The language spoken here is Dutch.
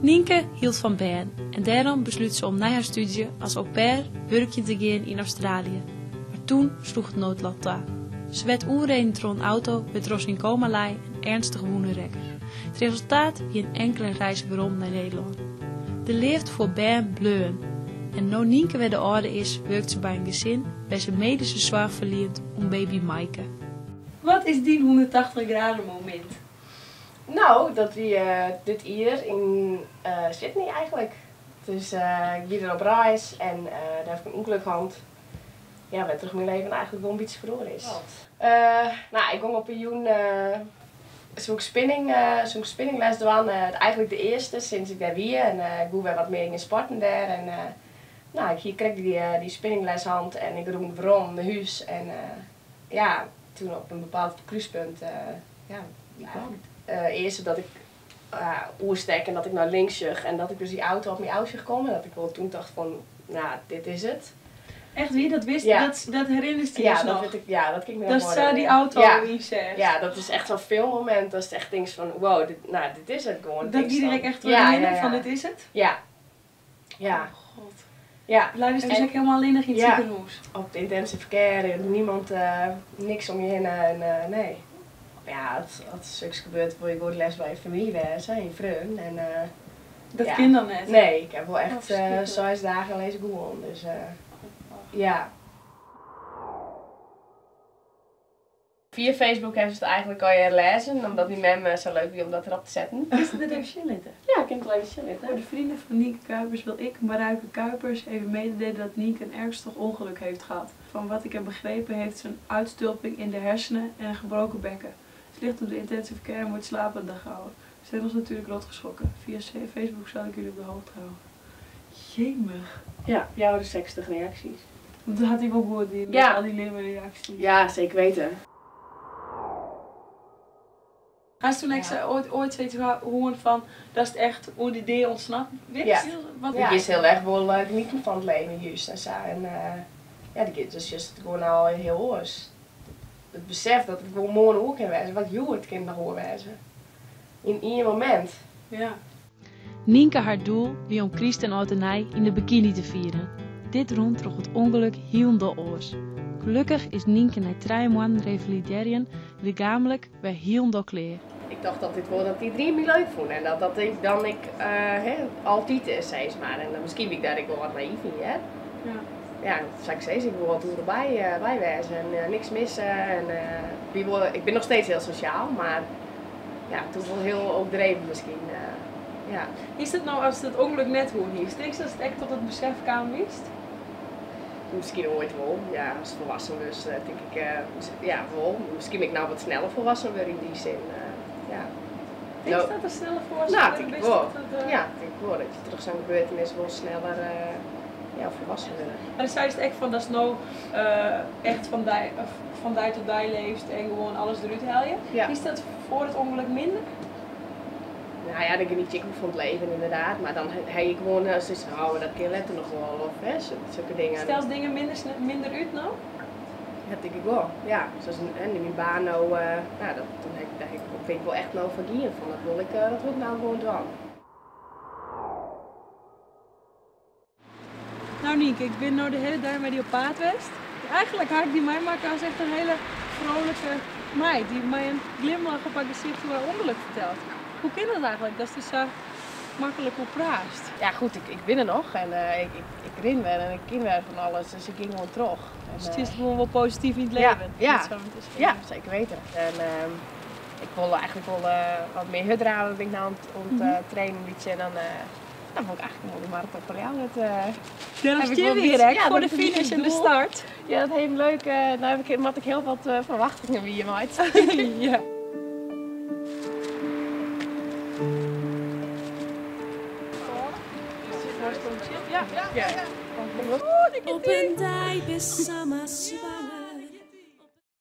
Nienke hield van bern en daarom besloot ze om na haar studie als au pair werkje te gaan in Australië. Maar toen sloeg het noodlot daar. Ze werd onreden door een auto, werd Ros in coma lei en ernstig woenenrekken. Het resultaat wie een enkele reis waarom naar Nederland. De leeft voor bern bleun. En nu Nienke weer de orde is, werkt ze bij een gezin waar ze medische zorg verleent om baby Maaike. Wat is die 180 graden moment? Nou, dat we dit hier in Sydney eigenlijk. Dus ik ben er op reis en daar heb ik een ongeluk gehad. Ja, waar terug mijn leven eigenlijk wel een beetje verloren is. Nou, ik kom op een joen zo'n spinningles doen. Eigenlijk de eerste sinds ik daar weer. En ik doe weer wat meer in sporten daar. En nou, ik kreeg die spinningleshand en ik roemde waarom naar huis. En ja, toen op een bepaald kruispunt, eerst dat ik oerstek en dat ik naar links zag en dat ik dus die auto op mijn oudje gekomen. Dat ik wel toen dacht van, nou, dit is het. Echt wie dat wist? Ja. Dat herinnert je Ja, dus dat nog? weet ik, ja, dat ging me Dat nog zou die auto in zegt. Ja, dat is echt zo'n filmmoment. Dat is echt dingen van, wow, dit is het gewoon. Dat die direct echt herinneren van dit is het? Ja. Ja. Oh god. Ja. Blijf dus echt helemaal alleen nog in het ziekenhuis? Op de intensive care, niemand, niks om je heen, nee. Ja, het is zulks gebeurd, wil je goed les bij je familie wezen, je vriend. En, dat kind dan net? Nee, ik heb wel echt 6 dagen lezen gewoon, dus ja. Via Facebook hebben ze het eigenlijk al je lezen, omdat die mem zo leuk is om dat erop te zetten. Is het even chillen? Ja, ik kan het wel even chillen. Voor de vrienden van Nienke Kuipers wil ik, Marijke Kuipers, even mededelen dat Nienke een ernstig ongeluk heeft gehad. Van wat ik heb begrepen heeft ze een uitstulping in de hersenen en een gebroken bekken. Ze ligt op de intensive care en wordt slapende gehouden. Ze heeft ons natuurlijk rot geschrokken. Via Facebook zal ik jullie op de hoogte houden. Jemig. Ja, jouw de 60 reacties. Want dat had hij wel goed, al die limme reacties. Ja, zeker weten. Hij is toen ooit zoiets horen van, dat is het echt hoe die idee ontsnapt. Ja, die is heel erg wel genieten van het leven juist en zo. En ja, die kind is juist gewoon al heel oors. Het besef dat het gewoon mooi ook kan wezen, wat joh het kind nog hoor wezen. In één moment. Ja. Nienke haar doel wie om Christ en Outenij in de bikini te vieren. Dit rond droeg het ongeluk heel de oors. Gelukkig is Nienke na 3 maanden revalideren lichamelijk weer heel de kleer. Ik dacht dat dit wel dat die 3 me leuk vond en dat ik dan altijd is, zei ze maar. En misschien ben ik daar wel wat naïef in, hè. Ja. Ja, zou ik zeggen, ik wil wat erbij wezen en niks missen. En, ik ben nog steeds heel sociaal, maar ja, toen wel heel overdreven misschien. Ja. Is het nou als het ongeluk net hoe is? Denk je dat het echt tot het besef kwam wist? Misschien ooit wel, ja, als volwassen dus denk ik, ja wel. Misschien ben ik nou wat sneller volwassen weer in die zin, ja. Denk je dat er sneller volwassen nou, denk ik wel. Ja, ik denk wel dat je terug zo'n gebeurtenis wel sneller volwassen worden. Maar dan zei je het echt van, dat is nou echt van die tot die leeft en gewoon alles eruit haal je. Ja. Is dat voor het ongeluk minder? Nou ja, dan geniet ik van het leven inderdaad, maar dan heb ik gewoon zoiets van, dat kind let er nog wel of hè, zulke dingen. Stelt dingen minder uit nou? Dat denk ik wel, ja. Zoals in mijn baan nou, toen vind ik wel echt nou verdiend van, dat wil ik nou gewoon doen. Nou Nienke, ik ben nou de hele dag met die op paard geweest. Eigenlijk had ik die mij maken als echt een hele vrolijke meid die mij een glimlach op haar gezicht hoe haar ongeluk vertelt. Hoe kan dat eigenlijk? Dat is dus zo makkelijk op praat. Ja goed, ik ben er nog en ik ren weer en ik ken weer van alles, dus ik ging gewoon terug. Dus het is gewoon wel positief in het leven? Ja, zeker weten. En ik wil eigenlijk wel wat meer hudraden, ben ik nou aan het trainen beetje en dan vond ik eigenlijk wel de marathon voor jou. Dat is direct voor de finish en de start. Ja, dat heeft leuk. Nou had ik heel wat verwachtingen wie je maakt. Ja. Ja. Op een dij besamma zwaar.